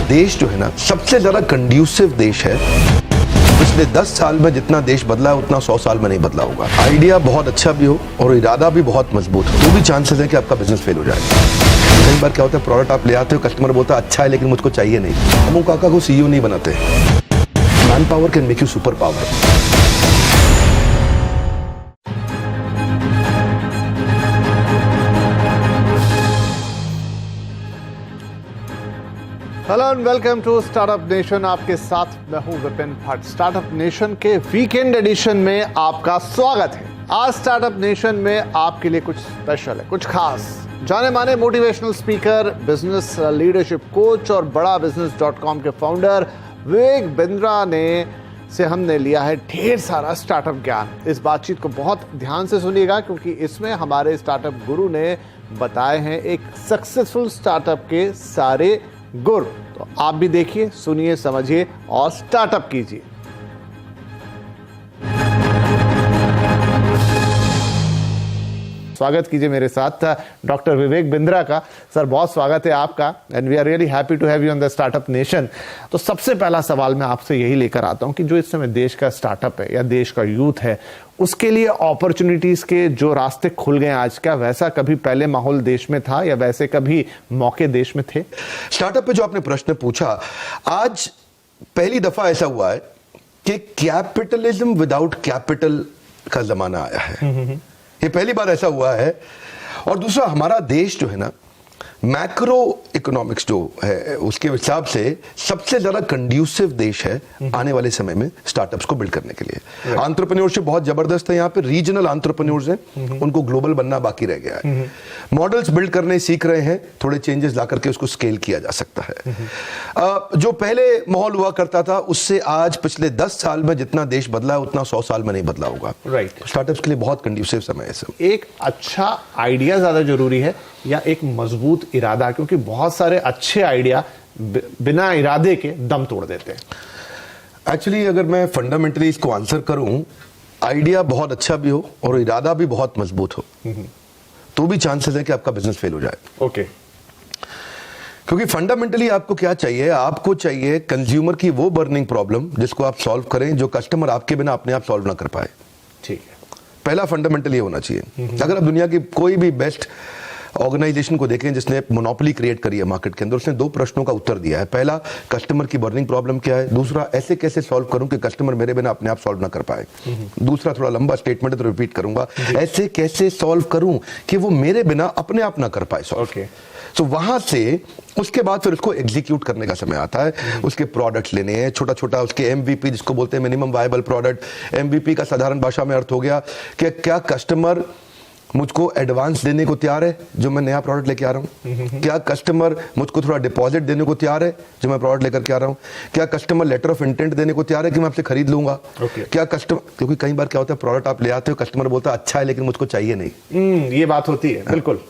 देश जो है ना सबसे ज्यादा कंड्यूसिव देश है। पिछले 10 साल में जितना देश बदला है उतना 100 साल में नहीं बदला होगा। आइडिया बहुत अच्छा भी हो और इरादा भी बहुत मजबूत हो तो भी चांसेस है कि आपका बिजनेस फेल हो जाए। कई बार क्या होता है, प्रोडक्ट आप ले आते हो, कस्टमर बोलता है अच्छा है लेकिन मुझको चाहिए नहीं। हम काका को सीईओ नहीं बनाते। Man power can make you super power. Hello and welcome to startup nation. आपके साथ मैं हूं विपिन भट्ट। स्टार्टअप नेशन के वीकेंड एडिशन में आपका स्वागत है। आज स्टार्टअप नेशन में आपके लिए कुछ स्पेशल है, कुछ खास। जाने माने motivational speaker, business leadership coach और बड़ा बिजनेस.com के फाउंडर विवेक बिंद्रा ने से हमने लिया है ढेर सारा स्टार्टअप ज्ञान। इस बातचीत को बहुत ध्यान से सुनिएगा क्योंकि इसमें हमारे स्टार्टअप गुरु ने बताए हैं एक सक्सेसफुल स्टार्टअप के सारे गुर। तो आप भी देखिए, सुनिए, समझिए और स्टार्टअप कीजिए। स्वागत कीजिए मेरे साथ डॉक्टर विवेक बिंद्रा का। सर बहुत स्वागत है आपका and we are really happy to have you on the startup nation. तो सबसे पहला सवाल मैं आपसे यही लेकर आता हूं कि जो इस समय देश का स्टार्टअप है या देश का यूथ है उसके लिए अपॉर्चुनिटीज के जो रास्ते खुल गए आज, क्या वैसा कभी पहले माहौल देश में था या वैसे कभी मौके देश में थे? स्टार्टअप पे जो आपने प्रश्न पूछा, आज पहली दफा ऐसा हुआ है कि कैपिटलिज्म विदाउट कैपिटल का जमाना आया है। ये पहली बार ऐसा हुआ है। और दूसरा, हमारा देश जो है ना मैक्रो इकोनॉमिक्स जो है उसके हिसाब से सबसे ज्यादा कंड्यूसिव देश है आने वाले समय में स्टार्टअप्स को बिल्ड करने के लिए। एंटरप्रेन्योरशिप बहुत जबरदस्त है यहाँ पे। रीजनल एंटरप्रेन्योर्स हैं, उनको ग्लोबल बनना बाकी रह गया है। मॉडल्स बिल्ड करने सीख रहे हैं, थोड़े चेंजेस ला करके उसको स्केल किया जा सकता है। जो पहले माहौल हुआ करता था उससे आज पिछले 10 साल में जितना देश बदला है उतना 100 साल में नहीं बदला होगा। स्टार्टअप्स के लिए बहुत कंड्यूसिव समय है। एक अच्छा आइडिया ज्यादा जरूरी है या एक मजबूत इरादा? क्योंकि बहुत सारे अच्छे आइडिया बिना इरादे के दम तोड़ देते हैं। एक्चुअली अगर मैं फंडामेंटली इसको आंसर करूं, आइडिया बहुत अच्छा भी हो और इरादा भी बहुत मजबूत हो तो भी चांसेस है कि आपका बिजनेस फेल हो जाए। ओके। क्योंकि फंडामेंटली आपको क्या चाहिए? आपको चाहिए कंज्यूमर की वो बर्निंग प्रॉब्लम जिसको आप सॉल्व करें, जो कस्टमर आपके बिना अपने आप सॉल्व ना कर पाए। ठीक है, पहला फंडामेंटल ये होना चाहिए। अगर आप दुनिया की कोई भी बेस्ट ऑर्गेनाइजेशन को देखें जिसने मोनोपोली क्रिएट करी है मार्केट के अंदर, उसने 2 प्रश्नों का उत्तर दिया है। पहला, कस्टमर की बर्निंग प्रॉब्लम क्या है। दूसरा, ऐसे कैसे सॉल्व करूं कि कस्टमर मेरे बिना अपने आप सॉल्व ना कर पाए। दूसरा थोड़ा लंबा स्टेटमेंट है तो रिपीट करूंगा, ऐसे कैसे सॉल्व करूं कि वो मेरे बिना अपने आप ना कर पाए सॉल्व। तो वहां से उसके बाद फिर उसको एग्जीक्यूट करने का समय आता है। उसके प्रोडक्ट्स लेने हैं, छोटा छोटा उसके एमवीपी जिसको बोलते हैं मिनिमम वायबल प्रोडक्ट। एमवीपी का साधारण भाषा में अर्थ हो गया कि क्या कस्टमर मुझको एडवांस देने को तैयार है जो मैं नया प्रोडक्ट लेके आ रहा हूं? क्या कस्टमर मुझको थोड़ा डिपॉजिट देने को तैयार है जो मैं प्रोडक्ट लेकर के आ रहा हूं? क्या कस्टमर लेटर ऑफ इंटेंट देने को तैयार है कि मैं आपसे खरीद लूंगा? क्या कस्टमर, क्योंकि कई बार क्या होता है, प्रोडक्ट आप ले आते हो, कस्टमर बोलता है अच्छा है लेकिन मुझको चाहिए नहीं। ये बात होती है। बिल्कुल।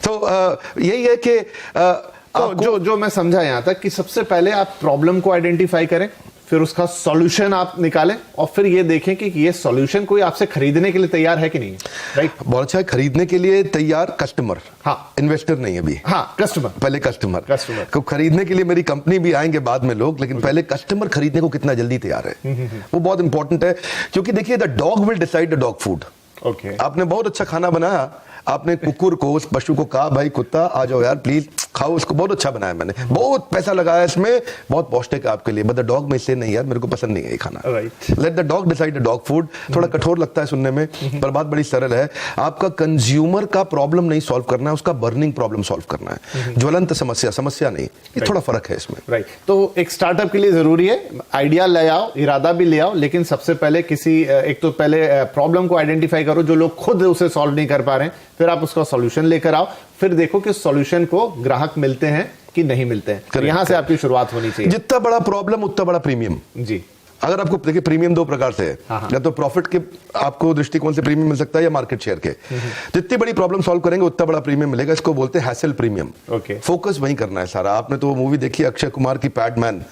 तो यही है कि तो जो मैं समझा यहां तक कि सबसे पहले आप प्रॉब्लम को आइडेंटिफाई करें, फिर उसका सॉल्यूशन आप निकालें और फिर ये देखें कि ये सॉल्यूशन कोई आपसे खरीदने के लिए तैयार है कि नहीं। राइट। बहुत अच्छा है। खरीदने के लिए तैयार कस्टमर, हाँ, इन्वेस्टर नहीं अभी। हाँ, कस्टमर। पहले कस्टमर को खरीदने के लिए मेरी कंपनी भी आएंगे बाद में लोग, लेकिन पहले कस्टमर खरीदने को कितना जल्दी तैयार है वो बहुत इंपॉर्टेंट है। क्योंकि देखिए, the dog will decide the dog food. Okay. आपने बहुत अच्छा खाना बनाया, आपने कुकुर को, उस पशु को कहा भाई कुत्ता आ जाओ यार प्लीज खाओ इसको, बहुत अच्छा बनाया मैंने, बहुत पैसा लगाया इसमें, बहुत पौष्टिक है आपके लिए, बट द डॉग में से नहीं यार मेरे को पसंद नहीं है ये खाना। Let the dog decide the dog food. थोड़ा कठोर लगता है सुनने में पर बात बड़ी सरल है। आपका कंज्यूमर का प्रॉब्लम नहीं सॉल्व करना है, उसका बर्निंग प्रॉब्लम सॉल्व करना है। ज्वलंत समस्या नहीं। ये थोड़ा फर्क है इसमें। राइट। तो एक स्टार्टअप के लिए जरूरी है आइडिया ले आओ, इरादा भी ले आओ, लेकिन सबसे पहले एक तो पहले प्रॉब्लम को आइडेंटिफाई करो जो लोग खुद उसे सॉल्व नहीं कर पा रहे हैं, फिर आप उसका सॉल्यूशन लेकर आओ, फिर देखो कि सॉल्यूशन को ग्राहक मिलते हैं कि नहीं मिलते हैं। तो यहां से आपकी शुरुआत होनी चाहिए। जितना बड़ा प्रॉब्लम उतना बड़ा प्रीमियम। जी। अगर आपको देखिए, प्रीमियम 2 प्रकार से है। या तो प्रॉफिट के आपको दृष्टिकोण से प्रीमियम मिल सकता है या मार्केट शेयर के। जितनी बड़ी प्रॉब्लम सॉल्व करेंगे उतना बड़ा प्रीमियम मिलेगा। इसको बोलते हैं हैसल प्रीमियम। फोकस वहीं करना है सारा। आपने तो वो मूवी देखी अक्षय कुमार की पैडमैन,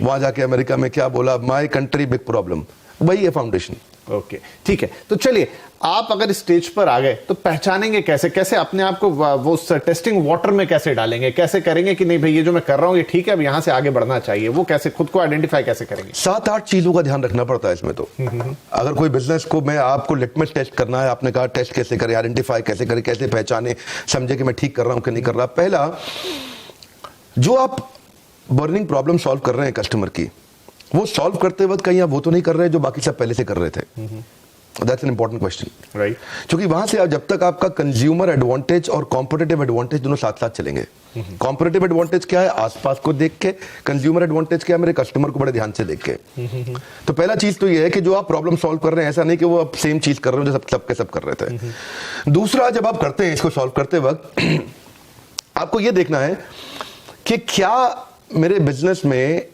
वहां जाके अमेरिका में क्या बोला, माय कंट्री बिग प्रॉब्लम, वही है फाउंडेशन। ओके, ठीक है। तो चलिए, आप अगर स्टेज पर आ गए तो पहचानेंगे कैसे, कैसे अपने आप को वो टेस्टिंग वाटर में कैसे डालेंगे, कैसे करेंगे कि नहीं भाई ये जो मैं कर रहा हूं ये ठीक है, अब यहां से आगे बढ़ना चाहिए, वो कैसे खुद को आइडेंटिफाई कैसे करेंगे? 7-8 चीजों का ध्यान रखना पड़ता है इसमें। तो अगर कोई बिजनेस को मैं आपको लिटमस टेस्ट करना है, आपने कहा टेस्ट कैसे करें, आइडेंटिफाई कैसे करें, कैसे पहचाने, समझे कि मैं ठीक कर रहा हूं कि नहीं कर रहा। पहला, जो आप बर्निंग प्रॉब्लम सॉल्व कर रहे हैं कस्टमर की, वो सॉल्व करते वक्त कहीं आप वो तो नहीं कर रहे जो बाकी सब पहले से कर रहे थे। That's an important question, right? क्योंकि वहां से जब तक आपका कंज्यूमर एडवांटेज और कॉम्पिटिटिव एडवांटेज दोनों साथ साथ चलेंगे। कॉम्पिटिटिव एडवांटेज क्या है? आसपास को देख के। कंज्यूमर एडवांटेज क्या है? मेरे कस्टमर को बड़े ध्यान से देख के। तो पहला चीज तो ये है कि जो आप प्रॉब्लम सॉल्व कर रहे हैं, ऐसा नहीं कि वो आप सेम चीज कर रहे हो जो सब कर रहे थे। दूसरा, जब आप करते हैं इसको सॉल्व करते वक्त आपको ये देखना है कि क्या मेरे बिजनेस में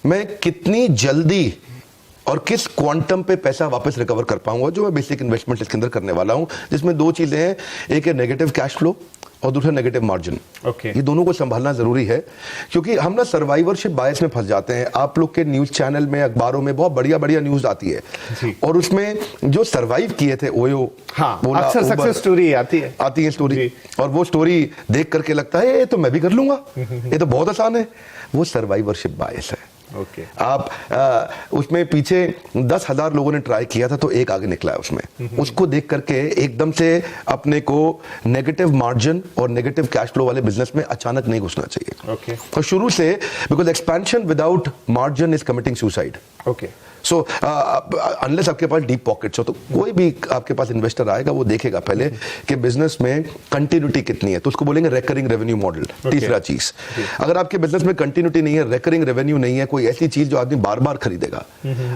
मैं कितनी जल्दी और किस क्वांटम पे पैसा वापस रिकवर कर पाऊंगा, जो मैं बेसिक इन्वेस्टमेंट इसके अंदर करने वाला हूं, जिसमें दो चीजें हैं, एक है नेगेटिव कैश फ्लो और दूसरा नेगेटिव मार्जिन। ओके, ये दोनों को संभालना जरूरी है, क्योंकि हम ना सर्वाइवरशिप बायस में फंस जाते हैं। आप लोग के न्यूज चैनल में, अखबारों में बहुत बढ़िया बढ़िया न्यूज आती है और उसमें जो सर्वाइव किए थे, ओयो, अक्सर सक्सेस स्टोरी आती है स्टोरी, और वो स्टोरी देख करके लगता है ये तो मैं भी कर लूंगा, ये तो बहुत आसान है। वो सर्वाइवरशिप बायस है। ओके, आप उसमें पीछे 10,000 लोगों ने ट्राई किया था तो एक आगे निकला है उसमें। उसको देख करके एकदम से अपने को नेगेटिव मार्जिन और नेगेटिव कैश फ्लो वाले बिजनेस में अचानक नहीं घुसना चाहिए। ओके, तो शुरू से, because expansion without margin is committing suicide. Okay, so unless आपके पास डीप पॉकेट्स हो, तो कोई भी आपके पास इन्वेस्टर आएगा वो देखेगा पहले कि बिजनेस में कंटिन्यूटी कितनी है, तो उसको बोलेंगे रेकरिंग रेवेन्यू मॉडल। तीसरा चीज, अगर आपके बिजनेस में कंटिन्यूटी नहीं है, रेकरिंग रेवेन्यू नहीं है, कोई ऐसी चीज जो आदमी बार बार खरीदेगा।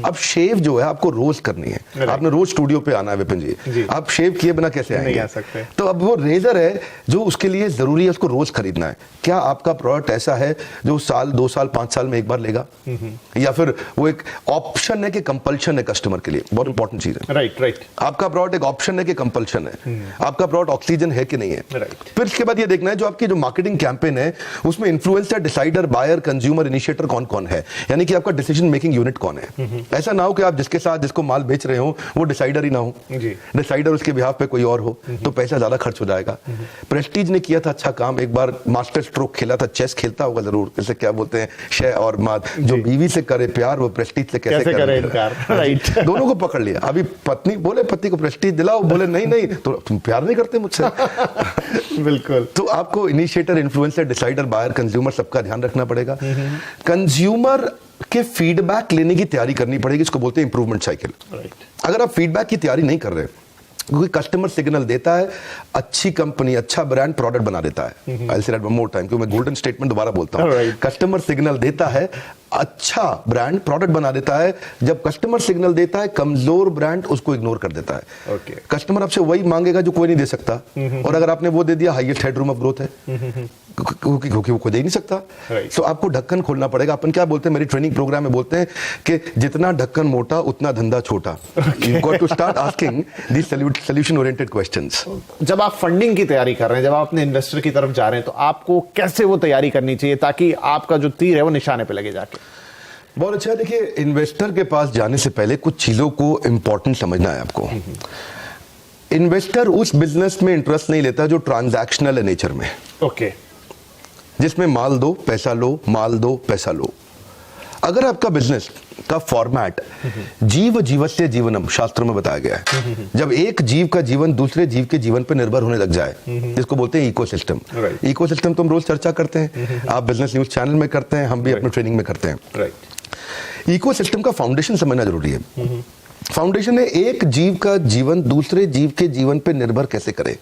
अब शेव जो है आपको रोज करनी है, आपने रोज स्टूडियो पे आना है विपिन जी, आप शेव किए बिना कैसे आएंगे? नहीं आ सकते। तो अब वो रेजर है जो उसके लिए जरूरी है, उसको रोज खरीदना है। क्या आपका प्रोडक्ट ऐसा है जो साल, 2 साल, 5 साल में एक बार लेगा, या फिर वो एक ऑप्शन है कि कंपल्शन है कस्टमर के लिए? बहुत इंपॉर्टेंट चीज है। राइट। आपका प्रोडक्ट एक ऑप्शन है कि कंपल्शन है? आपका प्रोडक्ट ऑक्सीजन है कि नहीं है? फिर इसके बाद ये देखना है जो आपकी जो मार्केटिंग कैंपेन है उसमें influencer, decider, buyer, consumer, initiator कौन कौन है, यानी कि आपका डिसीजन मेकिंग यूनिट कौन है। ऐसा ना हो कि आप जिसके साथ जिसको माल बेच रहे हो वो डिसाइडर ही ना हो, डिसाइडर उसके बिहाफ पे कोई और हो, तो पैसा ज्यादा खर्च हो जाएगा। प्रेस्टीज ने किया था अच्छा काम, एक बार मास्टर स्ट्रोक खेला था, चेस खेलता होगा जरूर, जैसे क्या बोलते हैं शय और माद, जो बीवी से करे प्यार वो प्रेस्टीज से कैसे करे इनकार। राइट, दोनों को पकड़ लिया। अभी पत्नी बोले पति को प्रेस्टीज दिलाओ, बोले नहीं तो तुम प्यार नहीं करते मुझसे। बिल्कुल। तो आपको initiator, influencer, decider, buyer, consumer सबका ध्यान रखना पड़ेगा। कंज्यूमर के फीडबैक लेने की तैयारी करनी पड़ेगी, इसको बोलते हैं इंप्रूवमेंट साइकिल। अगर आप फीडबैक की तैयारी नहीं कर रहे, क्योंकि कस्टमर सिग्नल देता है, अच्छी कंपनी, अच्छा ब्रांड प्रोडक्ट बना देता है। आई से वन मोर टाइम, क्योंकि मैं गोल्डन स्टेटमेंट दोबारा बोलता हूं। कस्टमर सिग्नल देता है, अच्छा ब्रांड प्रोडक्ट बना देता है। जब कस्टमर सिग्नल देता है, कमजोर ब्रांड उसको इग्नोर कर देता है। कस्टमर आपसे वही मांगेगा जो कोई नहीं दे सकता, और अगर आपने वो दे दिया, हाईएस्ट हेडरूम ऑफ ग्रोथ है, क्योंकि वो कोई दे नहीं सकता। तो आपको ढक्कन खोलना पड़ेगा। अपन क्या बोलते हैं, मेरी ट्रेनिंग प्रोग्राम में बोलते हैं कि जितना ढक्कन मोटा उतना धंधा छोटा। You got to start asking this solution oriented questions. जब आप फंडिंग की तैयारी कर रहे हैं, जब आप अपने इन्वेस्टर की तरफ जा रहे हैं, तो आपको कैसे वो तैयारी करनी चाहिए ताकि आपका जो तीर है वो निशाने पे लगे जाके? बहुत अच्छा। देखिए, इन्वेस्टर के पास जाने से पहले कुछ चीजों को इंपॉर्टेंट समझना है आपको। इन्वेस्टर उस बिजनेस में इंटरेस्ट नहीं लेता जो ट्रांजैक्शनल है नेचर में। ओके, जिसमें माल दो पैसा लो, माल दो पैसा लो। अगर आपका बिजनेस का फॉर्मेट जीव जीवस्य जीवनम शास्त्रों में बताया गया है, जब एक जीव का जीवन दूसरे जीव के जीवन पर निर्भर होने लग जाए, जिसको बोलते हैं इकोसिस्टम। इकोसिस्टम तो हम रोज चर्चा करते हैं, आप बिजनेस न्यूज चैनल में करते हैं, हम भी अपने ट्रेनिंग में करते हैं। इकोसिस्टम का फाउंडेशन समझना जरूरी है। फाउंडेशन है एक जीव का जीवन दूसरे जीव के जीवन पे निर्भर कैसे करे,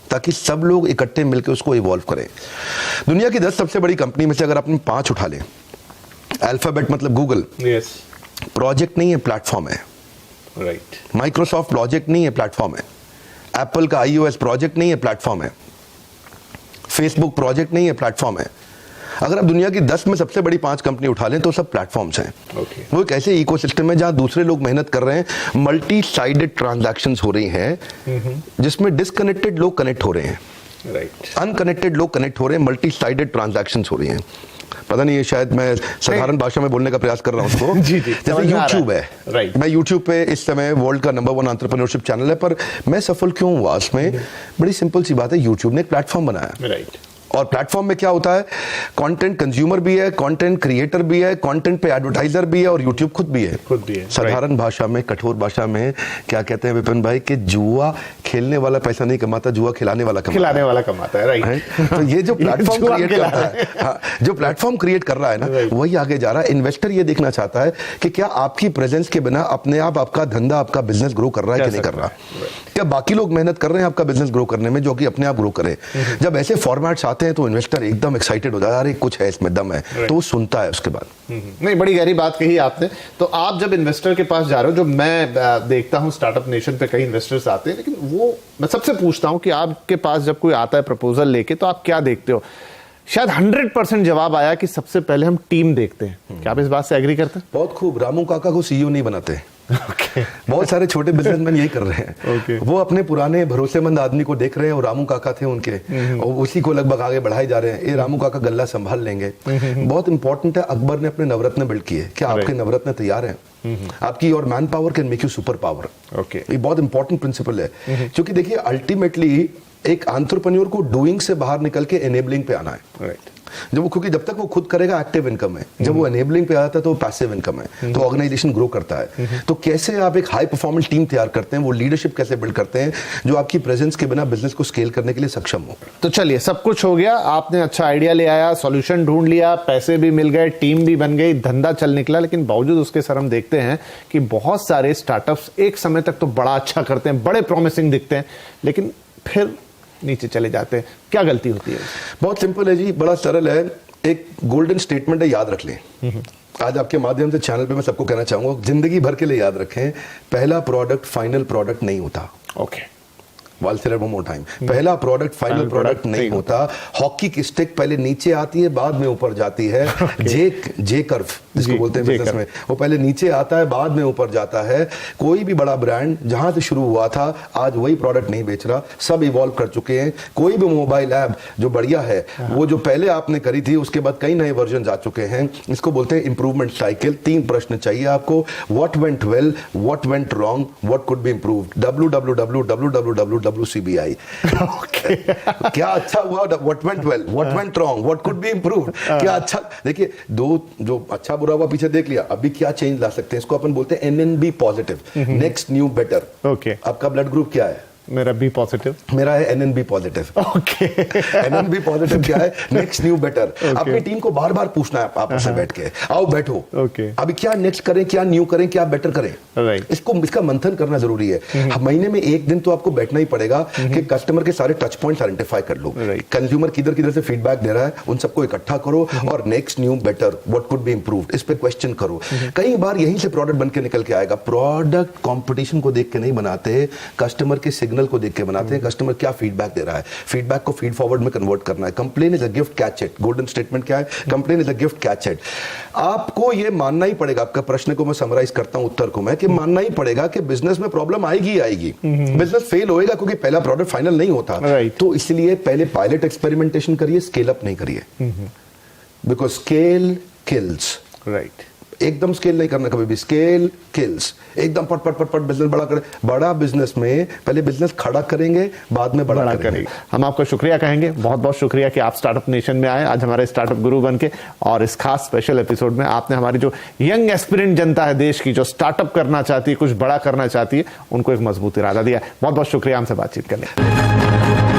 ताकि सब लोग इकट्ठे मिलकर उसको इवॉल्व करें। दुनिया की 10 सबसे बड़ी कंपनी में से अगर आपने 5 उठा लें, अल्फाबेट मतलब गूगल, प्रोजेक्ट नहीं है, प्लेटफॉर्म है। माइक्रोसॉफ्ट प्रोजेक्ट नहीं है, प्लेटफॉर्म है। एप्पल का iOS प्रोजेक्ट नहीं है, प्लेटफॉर्म है। फेसबुक प्रोजेक्ट नहीं है, प्लेटफॉर्म है। अगर आप दुनिया की 10 में सबसे बड़ी 5 कंपनी उठा लें तो सब प्लेटफॉर्म्स हैं। वो एक ऐसे इकोसिस्टम है जहां दूसरे लोग मेहनत कर रहे हैं, मल्टी साइडेड ट्रांजैक्शंस हो रही हैं, जिसमें डिस्कनेक्टेड लोग कनेक्ट हो रहे हैं, अनकनेक्टेड लोग कनेक्ट हो रहे हैं, मल्टी साइडेड ट्रांजैक्शंस हो रही हैं। पता नहीं, ये शायद मैं साधारण भाषा में बोलने का प्रयास कर रहा हूँ उसको। जी, जैसे यूट्यूब है, राइट। मैं यूट्यूब पे इस समय वर्ल्ड का नंबर 1 एंटरप्रेन्योरशिप चैनल है, पर मैं सफल क्यों हुआ उसमें? बड़ी सिंपल सी बात है, यूट्यूब ने एक प्लेटफॉर्म बनाया, राइट। और प्लेटफॉर्म में क्या होता है, कंटेंट कंज्यूमर भी है, कंटेंट क्रिएटर भी है, कंटेंट पे एडवर्टाइजर भी है, और यूट्यूब खुद भी है। साधारण भाषा में, कठोर भाषा में क्या कहते हैं विपिन भाई, कि जुआ खेलने वाला पैसा नहीं कमाता, जुआ खिलाने वाला कमाता है, राइट। तो ये जो प्लेटफॉर्म क्रिएट करता है, हाँ, जो प्लेटफॉर्म क्रिएट कर रहा है ना, वही आगे जा रहा है। इन्वेस्टर ये देखना चाहता है कि क्या आपकी प्रेजेंस के बिना अपने आप आपका धंधा, आपका बिजनेस ग्रो कर रहा है कि नहीं कर रहा, क्या बाकी लोग मेहनत कर रहे हैं आपका बिजनेस ग्रो करने में, जो कि अपने आप ग्रो करे। जब ऐसे फॉर्मेट्स आते हैं तो इन्वेस्टर एकदम एक्साइटेड हो जाता है, अरे कुछ है इसमें, दम है, तो वो सुनता है उसके बाद। नहीं, बड़ी गहरी बात कही आपने। तो आप जब इन्वेस्टर के पास जा रहे हो, जो मैं देखता हूं स्टार्टअप नेशन पे कई इन्वेस्टर्स आते हैं, लेकिन वो मैं सबसे पूछता हूं कि आपके पास जब कोई आता है प्रपोजल लेके, तो आप क्या देखते हो? शायद 100% जवाब आया कि सबसे पहले हम टीम देखते हैं। क्या आप इस बात से एग्री करते हैं? बहुत खूब। रामू काका को सीईओ नहीं बनाते। बहुत सारे छोटे बिजनेसमैन यही कर रहे हैं। वो अपने पुराने भरोसेमंद आदमी को देख रहे हैं, और रामू काका थे उनके, और उसी को लगभग आगे बढ़ाए जा रहे हैं। ये रामू काका गल्ला संभाल लेंगे। बहुत इंपॉर्टेंट है, अकबर ने अपने नवरत्न बिल्ड किए, क्या आपके नवरत्न तैयार हैं? आपकी और man power can make you super power. ये बहुत इंपॉर्टेंट प्रिंसिपल है, क्योंकि देखिए अल्टीमेटली एक एंटरप्रेन्योर को डूइंग से बाहर निकल के एनेबलिंग पे आना है। क्योंकि जब तक वो खुद करेगा एक्टिव इनकम है, जब वो एनेबलिंग पे आता है तो पैसिव इनकम है, तो ऑर्गेनाइजेशन ग्रो करता है। तो कैसे आप एक हाई परफॉर्मेंस टीम तैयार करते हैं, वो लीडरशिप कैसे बिल्ड करते हैं जो आपकी प्रेजेंस के बिना बिजनेस को स्केल करने के लिए सक्षम हो। तो चलिए, सब कुछ हो गया, आपने अच्छा आइडिया ले आया, सॉल्यूशन ढूंढ लिया, पैसे भी मिल गए, टीम भी बन गई, धंधा चल निकला। लेकिन बावजूद उसके सर हम देखते हैं कि बहुत सारे स्टार्टअप्स एक समय तक तो बड़ा अच्छा करते हैं, बड़े प्रॉमिसिंग दिखते हैं, लेकिन फिर नीचे चले जाते हैं। क्या गलती होती है? बहुत सिंपल है जी, बड़ा सरल है। एक गोल्डन स्टेटमेंट है, याद रख लें। आज आपके माध्यम से चैनल पे मैं सबको कहना चाहूंगा, जिंदगी भर के लिए याद रखें, पहला प्रोडक्ट फाइनल प्रोडक्ट नहीं होता। ओके, पहला प्रोडक्ट फाइनल प्रोडक्ट नहीं होता। हॉकी की स्टिक पहले नीचे आती है, बाद में ऊपर जाती है। जे कर्व जिसको बोलते हैं बिजनेस में, वो पहले नीचे आता है, बाद में ऊपर जाता है। कोई भी बड़ा ब्रांड जहां से शुरू हुआ था, आज वही प्रोडक्ट नहीं बेच रहा, सब इवॉल्व कर चुके हैं। कोई भी मोबाइल ऐप जो बढ़िया है, वो जो पहले आपने करी थी, उसके बाद कई नए वर्जन आ चुके हैं। इसको बोलते हैं इंप्रूवमेंट साइकिल। 3 प्रश्न चाहिए आपको, what went well, what went wrong, what could be improved. WCBI। क्या अच्छा हुआ, what went well, what went wrong, what could be improved. क्या अच्छा, देखिए दो जो अच्छा बुरा हुआ पीछे देख लिया, अभी क्या चेंज ला सकते हैं, इसको अपन बोलते हैं NNB positive, next new better. Okay, आपका ब्लड ग्रुप क्या है? मेरा बी पॉजिटिव। मेरा है NNB positive. Okay, NNB positive क्या है? Next new better. अपनी टीम को बार बार पूछना है आपस में बैठ के, आओ बैठो, अभी क्या नेक्स्ट करें, क्या न्यू करें, क्या बेटर करें। इसका मंथन करना जरूरी है। महीने में एक दिन तो आपको बैठना ही पड़ेगा कि कस्टमर के सारे टच पॉइंट्स आइडेंटिफाई कर लो। कंज्यूमर किधर से फीडबैक दे रहा है, उन सबको इकट्ठा करो, और next new better, what could be improved, इस पे क्वेश्चन करो। कई बार यहीं से प्रोडक्ट बन के निकल के आएगा। प्रोडक्ट कंपटीशन को देख के नहीं बनाते, कस्टमर के सिग्नल को देख के बनाते हैं। कस्टमर क्या फीडबैक दे रहा है, फीडबैक को फीड फॉरवर्ड में कन्वर्ट करना है। Complain is a gift, catch it. Golden statement क्या है? Complain is a gift, catch it. आपको ये मानना ही पड़ेगा, आपका प्रश्न को मैं समराइज करता हूं उत्तर को मैं, कि मानना ही पड़ेगा कि बिजनेस में प्रॉब्लम आएगी। बिजनेस फेल होएगा क्योंकि पहला प्रोडक्ट फाइनल नहीं होता। तो इसलिए पहले पायलट एक्सपेरिमेंटेशन करिए, स्केल अप नहीं करिए, बिकॉज स्केल किल्स। एकदम स्केल नहीं करना कभी भी, स्केल किल्स। एकदम पट बिजनेस बड़ा करें। बड़ा बिजनेस में पहले बिजनेस खड़ा करेंगे, बाद में बड़ा करेंगे। हम आपको शुक्रिया कहेंगे, बहुत बहुत शुक्रिया कि आप स्टार्टअप नेशन में आए, आज हमारे स्टार्टअप गुरु बन के, और इस खास स्पेशल एपिसोड में आपने हमारी जो यंग एस्पिरेंट जनता है देश की, जो स्टार्टअप करना चाहती है, कुछ बड़ा करना चाहती है, उनको एक मजबूत इरादा दिया। बहुत बहुत शुक्रिया हमसे बातचीत करने।